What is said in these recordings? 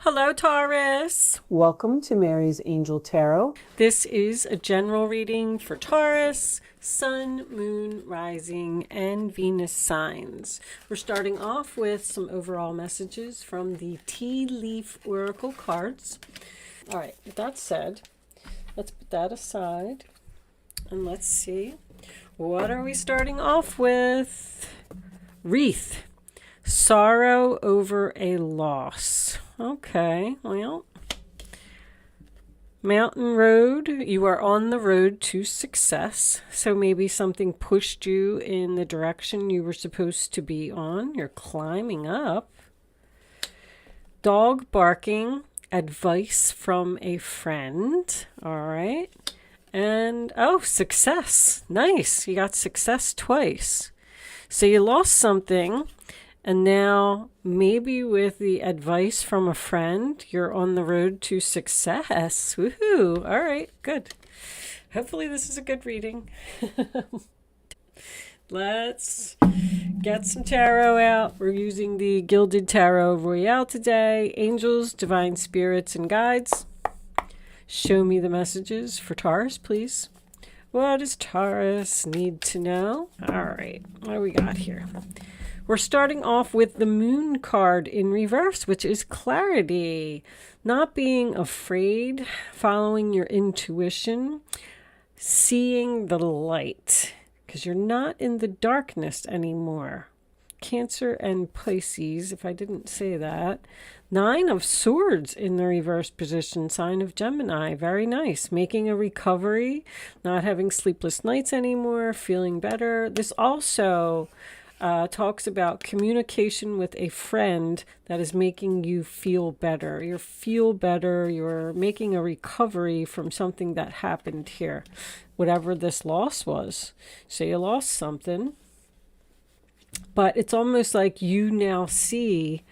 Hello, Taurus. Welcome to Mary's Angel Tarot. This is a general reading for Taurus, Sun, Moon, Rising, and Venus signs. We're starting off with some overall messages from the Tea Leaf Oracle cards. All right, with that said, let's put that aside and let's see. What are we starting off with? Wreath. Sorrow over a loss. Okay, well, Mountain Road, you are on the road to success. So maybe something pushed you in the direction you were supposed to be on. You're climbing up. Dog barking, advice from a friend. All right. And, oh, success. Nice. You got success twice. So you lost something. And now, maybe with the advice from a friend, you're on the road to success. Woohoo! All right, good. Hopefully this is a good reading. Let's get some tarot out. We're using the Gilded Tarot Royale today. Angels, divine spirits, and guides. Show me the messages for Taurus, please. What does Taurus need to know? All right, what do we got here? We're starting off with the Moon card in reverse, which is clarity. Not being afraid, following your intuition, seeing the light, because you're not in the darkness anymore. Cancer and Pisces, if I didn't say that. 9 of Swords in the reverse position, sign of Gemini. Very nice. Making a recovery, not having sleepless nights anymore, feeling better. This also talks about communication with a friend that is making you feel better. You feel better. You're making a recovery from something that happened here, whatever this loss was. So you lost something, but it's almost like you now see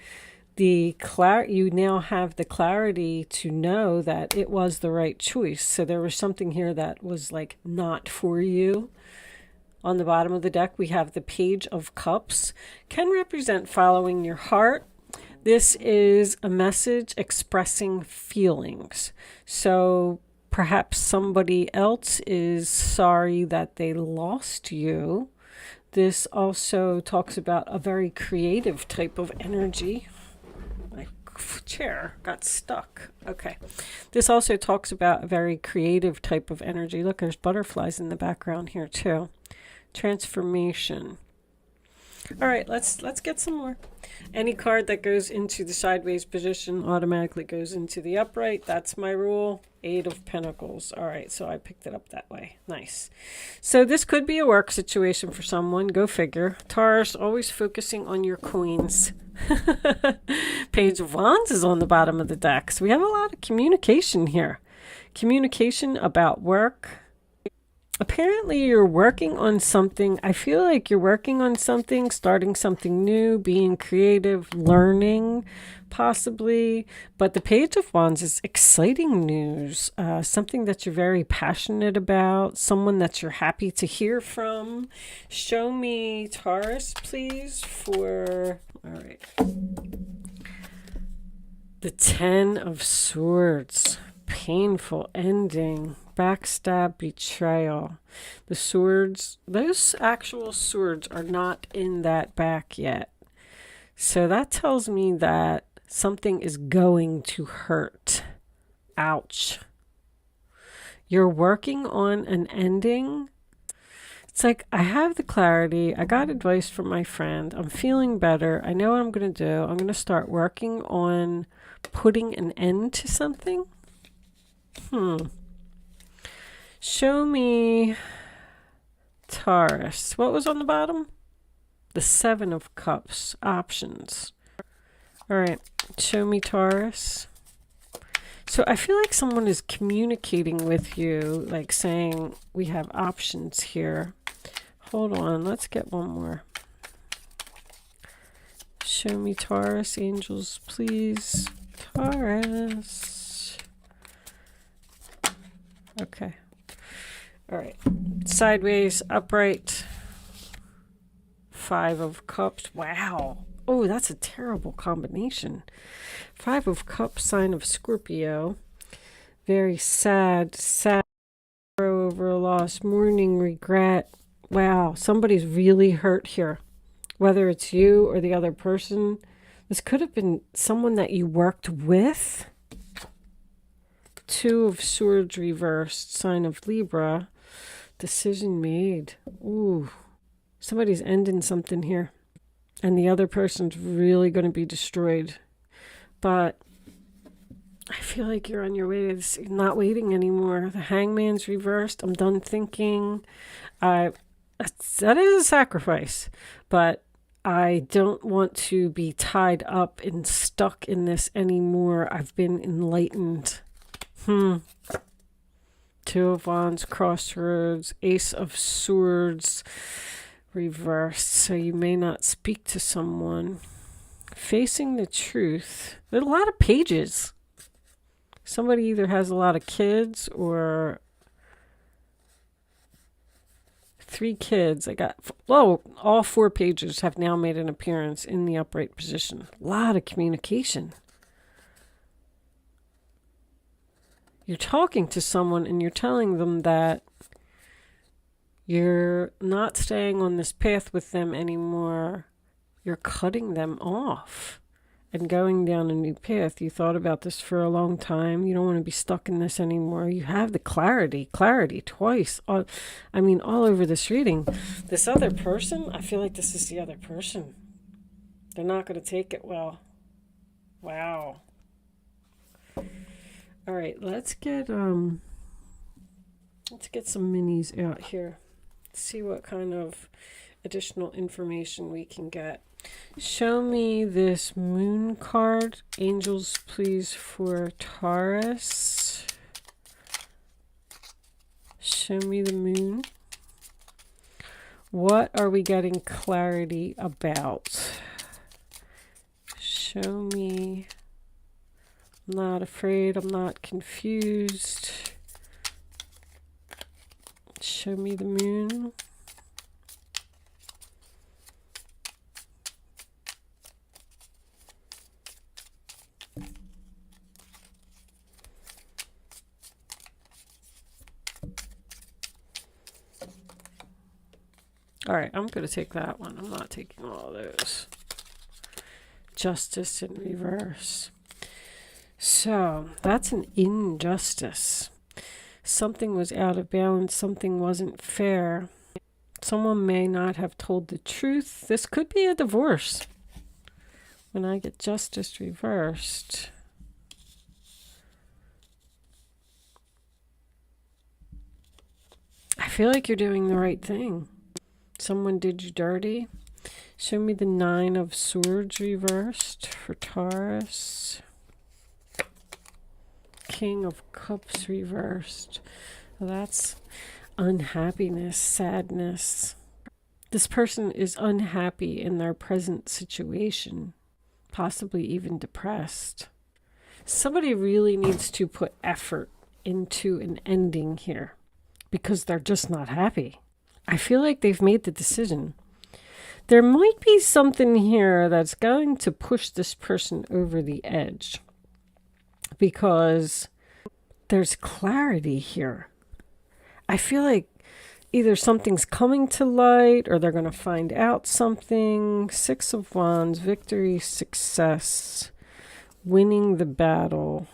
you now have the clarity to know that it was the right choice. So there was something here that was like not for you. On the bottom of the deck, we have the Page of Cups. Can represent following your heart. This is a message expressing feelings. So perhaps somebody else is sorry that they lost you. This also talks about a very creative type of energy. My chair got stuck. Okay. This also talks about a very creative type of energy. Look, there's butterflies in the background here too. Transformation. All right, let's get some more. Any card that goes into the sideways position automatically goes into the upright. That's my rule. 8 of Pentacles. All right, so I picked it up that way. Nice. So this could be a work situation for someone. Go figure. Taurus, always focusing on your queens. Page of Wands is on the bottom of the deck. So we have a lot of communication here. Communication about work. Apparently you're working on something. I feel like you're working on something, starting something new, being creative, learning, possibly. But the Page of Wands is exciting news, something that you're very passionate about, someone that you're happy to hear from. Show me, Taurus, please, for, all right, the 10 of Swords. Painful ending. Backstab, betrayal. The swords, those actual swords are not in that back yet. So that tells me that something is going to hurt. Ouch. You're working on an ending. It's like, I have the clarity. I got advice from my friend. I'm feeling better. I know what I'm going to do. I'm going to start working on putting an end to something. Show me, Taurus. What was on the bottom? The 7 of Cups. Options. All right. Show me, Taurus. So I feel like someone is communicating with you, like saying, we have options here. Hold on. Let's get one more. Show me, Taurus. Angels, please. Taurus. Okay. All right, sideways, upright, 5 of Cups. Wow, Oh, that's a terrible combination. 5 of Cups, sign of Scorpio. Very sad, sorrow over a loss, mourning, regret. Wow, somebody's really hurt here. Whether it's you or the other person. This could have been someone that you worked with. 2 of Swords reversed, sign of Libra. Decision made. Ooh, somebody's ending something here. And the other person's really going to be destroyed. But I feel like you're on your way to this. You're not waiting anymore. The Hangman's reversed. I'm done thinking. That is a sacrifice. But I don't want to be tied up and stuck in this anymore. I've been enlightened. 2 of Wands, crossroads, Ace of Swords, reversed. So you may not speak to someone. Facing the truth. There's a lot of pages. Somebody either has a lot of kids or 3 kids. I got, all 4 pages have now made an appearance in the upright position. A lot of communication. You're talking to someone and you're telling them that you're not staying on this path with them anymore. You're cutting them off and going down a new path. You thought about this for a long time. You don't want to be stuck in this anymore. You have the clarity twice. All over this reading. This other person, I feel like this is the other person. They're not going to take it well. Wow. All right, let's get some minis out here. See what kind of additional information we can get. Show me this moon card. Angels, please, for Taurus. Show me the moon. What are we getting clarity about? Show me. I'm not afraid. I'm not confused. Show me the moon. All right, I'm going to take that one. I'm not taking all those. Justice in reverse. So that's an injustice. Something was out of balance. Something wasn't fair. Someone may not have told the truth. This could be a divorce. When I get justice reversed. I feel like you're doing the right thing. Someone did you dirty. Show me the 9 of Swords reversed for Taurus. King of Cups reversed. Well, that's unhappiness, sadness. This person is unhappy in their present situation, possibly even depressed. Somebody really needs to put effort into an ending here because they're just not happy. I feel like they've made the decision. There might be something here that's going to push this person over the edge because there's clarity here. I feel like either something's coming to light or they're going to find out something. 6 of Wands, victory, success, winning the battle.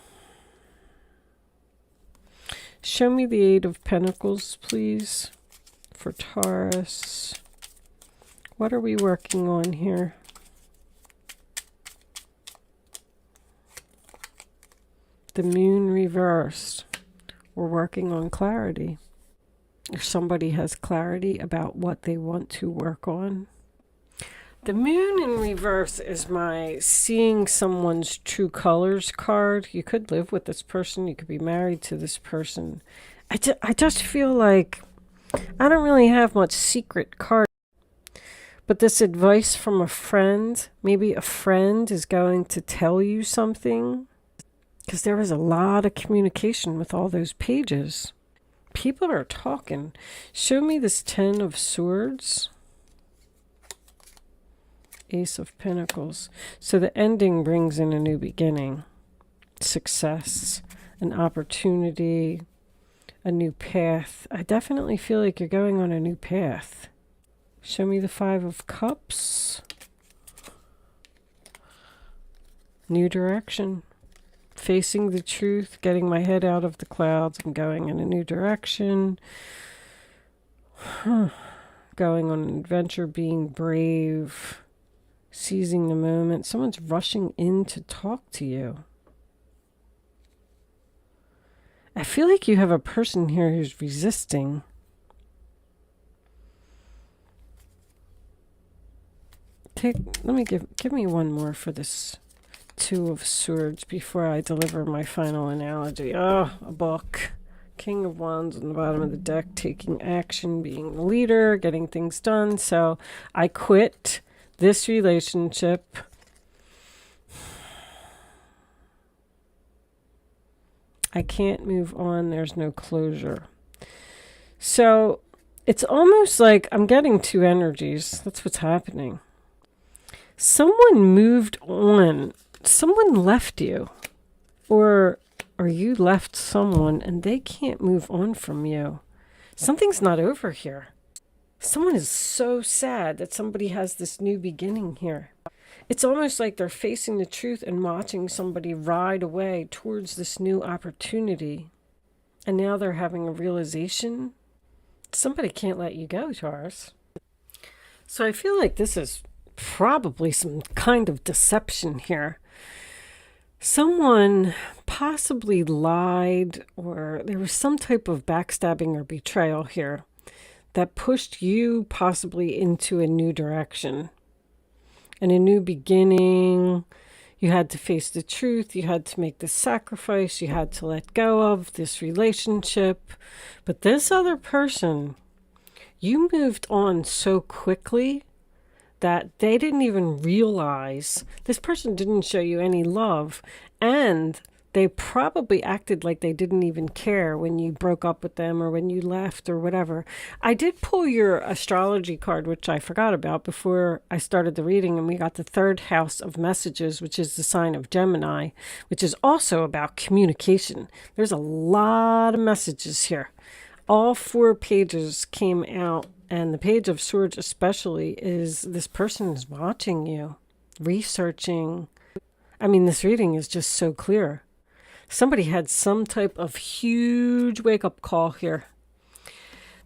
Show me the 8 of Pentacles, please, for Taurus. What are we working on here? The moon reversed. We're working on clarity. Or somebody has clarity about what they want to work on. The moon in reverse is my seeing someone's true colors card. You could live with this person. You could be married to this person. I just feel like I don't really have much secret card. But this advice from a friend, maybe a friend is going to tell you something. Because there was a lot of communication with all those pages. People are talking. Show me this 10 of Swords. Ace of Pentacles. So the ending brings in a new beginning, success, an opportunity, a new path. I definitely feel like you're going on a new path. Show me the Five of Cups. New direction. Facing the truth, getting my head out of the clouds and going in a new direction. Going on an adventure, being brave, seizing the moment. Someone's rushing in to talk to you. I feel like you have a person here who's resisting. Let me give me one more for this Two of Swords before I deliver my final analogy. Oh, a book. King of Wands on the bottom of the deck, taking action, being the leader, getting things done. So I quit this relationship. I can't move on. There's no closure. So it's almost like I'm getting two energies. That's what's happening. Someone moved on. Someone left you. Or you left someone and they can't move on from you. Something's not over here. Someone is so sad that somebody has this new beginning here. It's almost like they're facing the truth and watching somebody ride away towards this new opportunity. And now they're having a realization. Somebody can't let you go, Taurus. So I feel like this is probably some kind of deception here. Someone possibly lied, or there was some type of backstabbing or betrayal here that pushed you possibly into a new direction and a new beginning. You had to face the truth. You had to make the sacrifice. You had to let go of this relationship. But this other person, you moved on so quickly that they didn't even realize. This person didn't show you any love, and they probably acted like they didn't even care when you broke up with them or when you left or whatever. I did pull your astrology card, which I forgot about before I started the reading, and we got the third house of messages, which is the sign of Gemini, which is also about communication. There's a lot of messages here. All 4 pages came out, and the Page of Swords especially is this person is watching you, researching. I mean, this reading is just so clear. Somebody had some type of huge wake-up call here.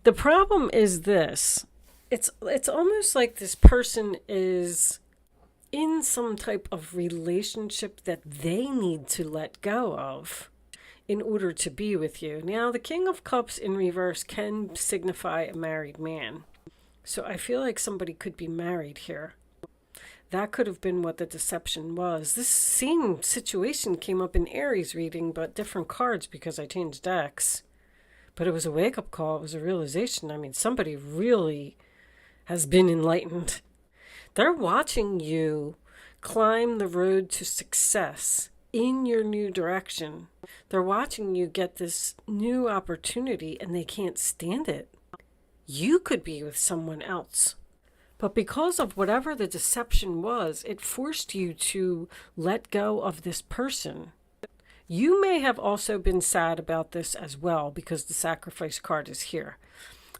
The problem is this. It's almost like this person is in some type of relationship that they need to let go of in order to be with you. Now, the King of Cups in reverse can signify a married man. So I feel like somebody could be married here. That could have been what the deception was. This same situation came up in Aries reading, but different cards because I changed decks. But it was a wake-up call. It was a realization. I mean, somebody really has been enlightened. They're watching you climb the road to success in your new direction. They're watching you get this new opportunity and they can't stand it. You could be with someone else. But because of whatever the deception was, it forced you to let go of this person. You may have also been sad about this as well because the sacrifice card is here.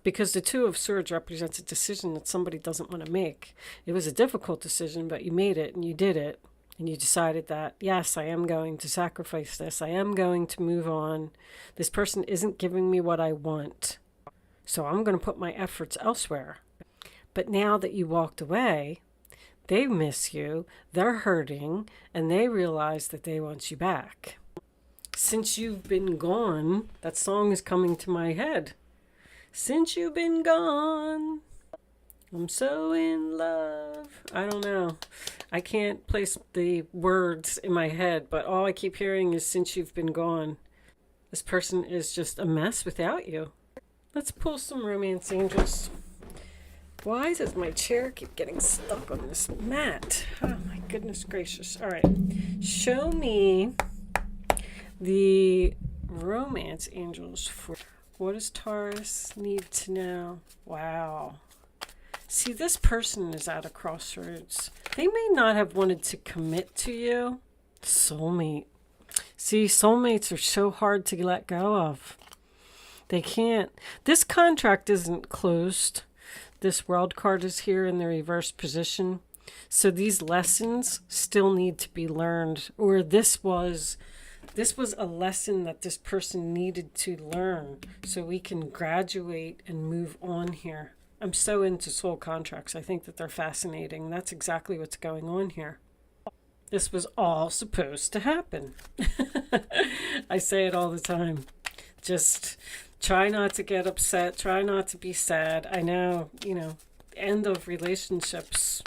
Because the Two of Swords represents a decision that somebody doesn't want to make. It was a difficult decision, but you made it and you did it. And you decided that, yes, I am going to sacrifice this. I am going to move on. This person isn't giving me what I want. So I'm going to put my efforts elsewhere. But now that you walked away, they miss you, they're hurting, and they realize that they want you back. Since you've been gone, that song is coming to my head. Since you've been gone, I'm so in love. I don't know. I can't place the words in my head, but all I keep hearing is since you've been gone. This person is just a mess without you. Let's pull some romance angels. Why does my chair keep getting stuck on this mat? Oh my goodness gracious. All right. Show me the romance angels for what does Taurus need to know? Wow. See, this person is at a crossroads. They may not have wanted to commit to you. Soulmate. See, soulmates are so hard to let go of. They can't. This contract isn't closed. This World card is here in the reverse position. So these lessons still need to be learned. Or this was a lesson that this person needed to learn so we can graduate and move on here. I'm so into soul contracts. I think that they're fascinating. That's exactly what's going on here. This was all supposed to happen. I say it all the time. Just try not to get upset. Try not to be sad. I know, end of relationships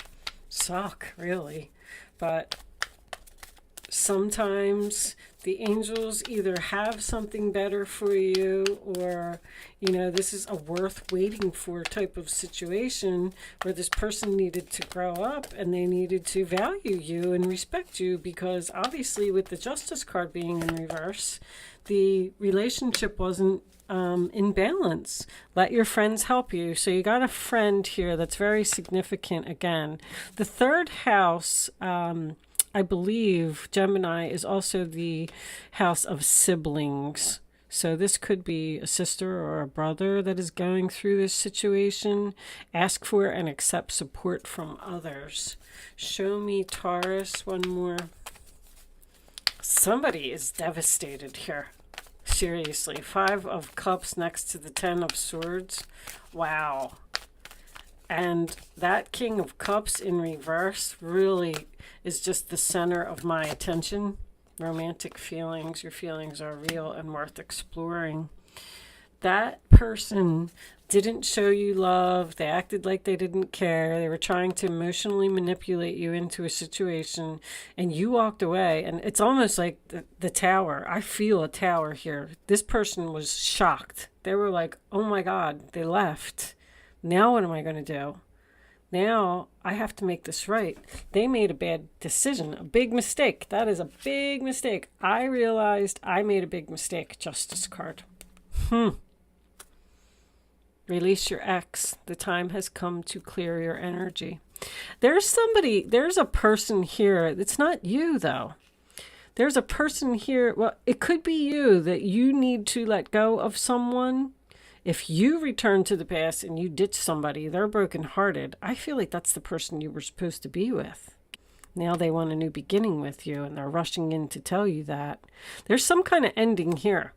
suck, really. But sometimes the angels either have something better for you, or, this is a worth waiting for type of situation where this person needed to grow up and they needed to value you and respect you, because obviously with the Justice card being in reverse, the relationship wasn't in balance. Let your friends help you. So you got a friend here that's very significant again. The third house, I believe, Gemini, is also the house of siblings. So this could be a sister or a brother that is going through this situation. Ask for and accept support from others. Show me, Taurus, one more. Somebody is devastated here. Seriously. 5 of Cups next to the 10 of Swords. Wow. And that King of Cups in reverse really is just the center of my attention. Romantic feelings. Your feelings are real and worth exploring. That person didn't show you love. They acted like they didn't care. They were trying to emotionally manipulate you into a situation, and you walked away. And it's almost like the tower. I feel a tower here. This person was shocked. They were like, oh my God, they left. Now what am I going to do? Now I have to make this right. They made a bad decision, a big mistake. That is a big mistake. I realized I made a big mistake. Justice card. Release your ex. The time has come to clear your energy. There's a person here. It's not you, though. There's a person here. Well, it could be you, that you need to let go of someone. If you return to the past and you ditch somebody, they're brokenhearted. I feel like that's the person you were supposed to be with. Now they want a new beginning with you, and they're rushing in to tell you that. There's some kind of ending here.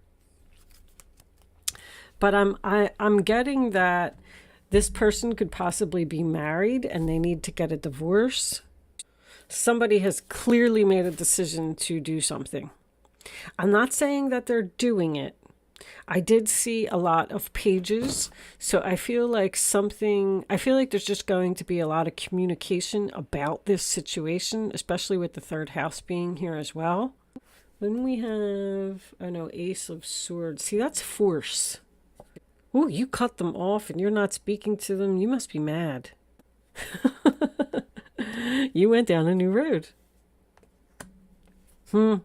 But I'm getting that this person could possibly be married and they need to get a divorce. Somebody has clearly made a decision to do something. I'm not saying that they're doing it. I did see a lot of pages, so I feel like there's just going to be a lot of communication about this situation, especially with the third house being here as well. Then we have, Ace of Swords. See, that's force. Oh, you cut them off and you're not speaking to them. You must be mad. You went down a new road. All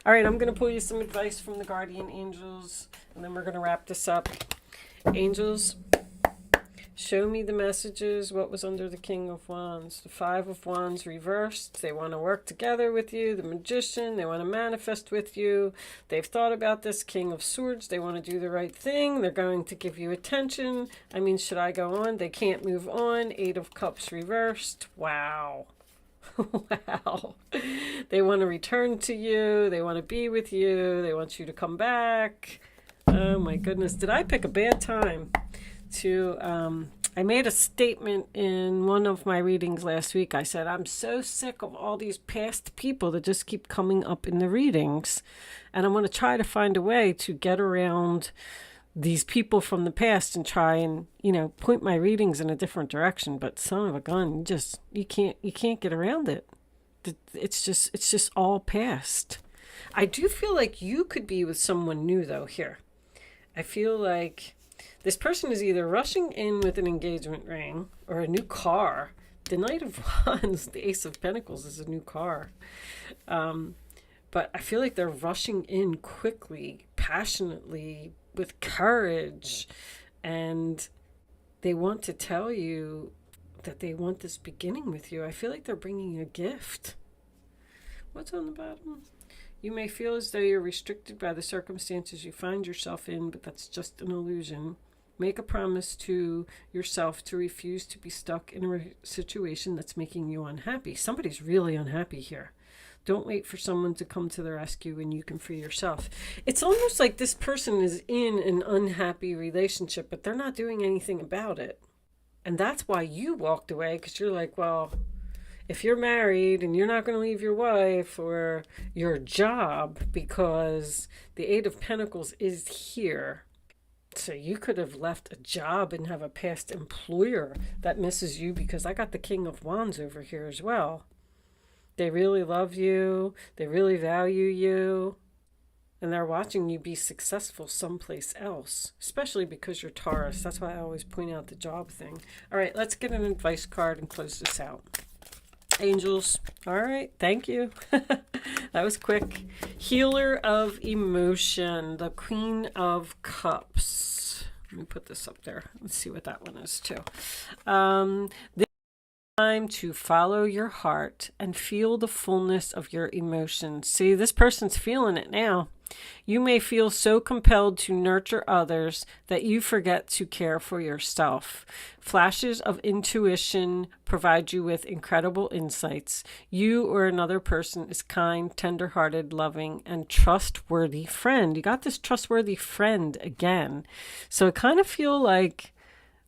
right, I'm going to pull you some advice from the guardian angels, and then we're going to wrap this up. Angels, show me the messages. What was under the King of Wands? The 5 of Wands reversed. They want to work together with you. The Magician, they want to manifest with you. They've thought about this. King of Swords, they want to do the right thing. They're going to give you attention. I mean, should I go on? They can't move on. 8 of Cups reversed. Wow. Wow. They want to return to you. They want to be with you. They want you to come back. Oh my goodness. Did I pick a bad time to I made a statement in one of my readings last week. I said, I'm so sick of all these past people that just keep coming up in the readings. And I'm going to try to find a way to get around these people from the past and try and, point my readings in a different direction. But son of a gun, you can't get around it. It's just all past. I do feel like you could be with someone new though here. I feel like this person is either rushing in with an engagement ring or a new car. The Knight of Wands, the Ace of Pentacles, is a new car. But I feel like they're rushing in quickly, passionately, with courage, and they want to tell you that they want this beginning with you. I feel like they're bringing you a gift. What's on the bottom? You may feel as though you're restricted by the circumstances you find yourself in, but that's just an illusion. Make a promise to yourself to refuse to be stuck in a situation that's making you unhappy. Somebody's really unhappy here. Don't wait for someone to come to the rescue when you can free yourself. It's almost like this person is in an unhappy relationship, but they're not doing anything about it. And that's why you walked away, because you're like, well, if you're married and you're not going to leave your wife or your job, because the Eight of Pentacles is here. So you could have left a job and have a past employer that misses you, because I got the King of Wands over here as well. They really love you. They really value you. And they're watching you be successful someplace else, especially because you're Taurus. That's why I always point out the job thing. All right, let's get an advice card and close this out. Angels. All right, thank you. That was quick. Healer of emotion, the Queen of Cups. Let me put this up there. Let's see what that one is too. This time to follow your heart and feel the fullness of your emotions. See, this person's feeling it now. You may feel so compelled to nurture others that you forget to care for yourself. Flashes of intuition provide you with incredible insights. You or another person is kind, tender-hearted, loving, and trustworthy friend. You got this trustworthy friend again. So I kind of feel like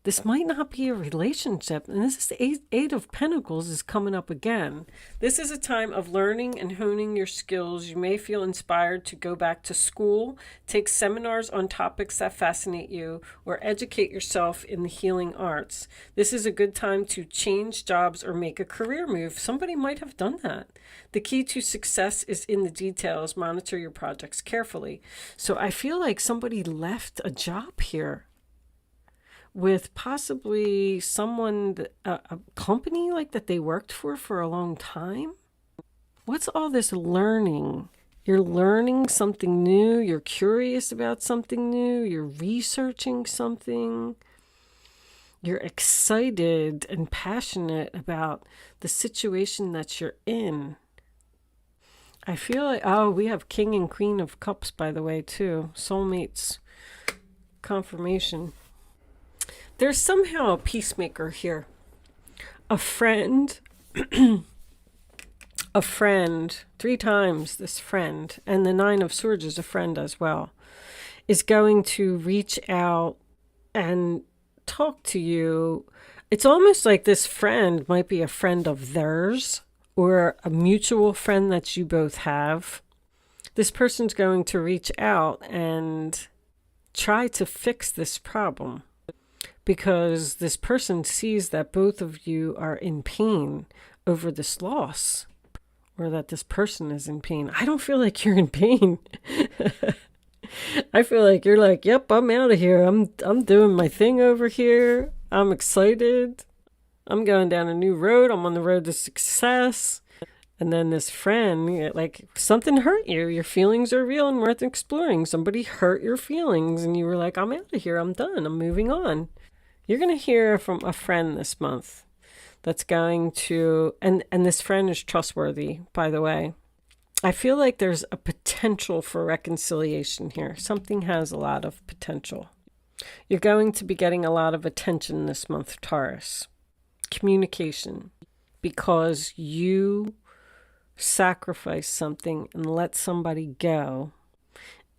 this might not be a relationship. And this is the Eight of Pentacles is coming up again. This is a time of learning and honing your skills. You may feel inspired to go back to school, take seminars on topics that fascinate you, or educate yourself in the healing arts. This is a good time to change jobs or make a career move. Somebody might have done that. The key to success is in the details. Monitor your projects carefully. So I feel like somebody left a job here with possibly someone, a company like that they worked for a long time. What's all this learning? You're learning something new. You're curious about something new. You're researching something. You're excited and passionate about the situation that you're in. I feel like, oh, we have King and Queen of Cups, by the way, too. Soulmates confirmation. There's somehow a peacemaker here. A friend, a friend, 3 times this friend, and the Nine of Swords is a friend as well, is going to reach out and talk to you. It's almost like this friend might be a friend of theirs or a mutual friend that you both have. This person's going to reach out and try to fix this problem, because this person sees that both of you are in pain over this loss, or that this person is in pain. I don't feel like you're in pain. I feel like you're like, yep, I'm out of here. I'm doing my thing over here. I'm excited. I'm going down a new road. I'm on the road to success. And then this friend, like, something hurt you. Your feelings are real and worth exploring. Somebody hurt your feelings and you were like, I'm out of here. I'm done. I'm moving on. You're going to hear from a friend this month that's going to, and this friend is trustworthy, by the way. I feel like there's a potential for reconciliation here. Something has a lot of potential. You're going to be getting a lot of attention this month, Taurus. Communication, because you sacrifice something and let somebody go,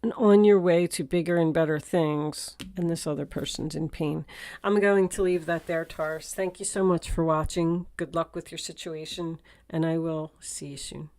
and on your way to bigger and better things, and this other person's in pain. I'm going to leave that there, Taurus. Thank you so much for watching. Good luck with your situation, and I will see you soon.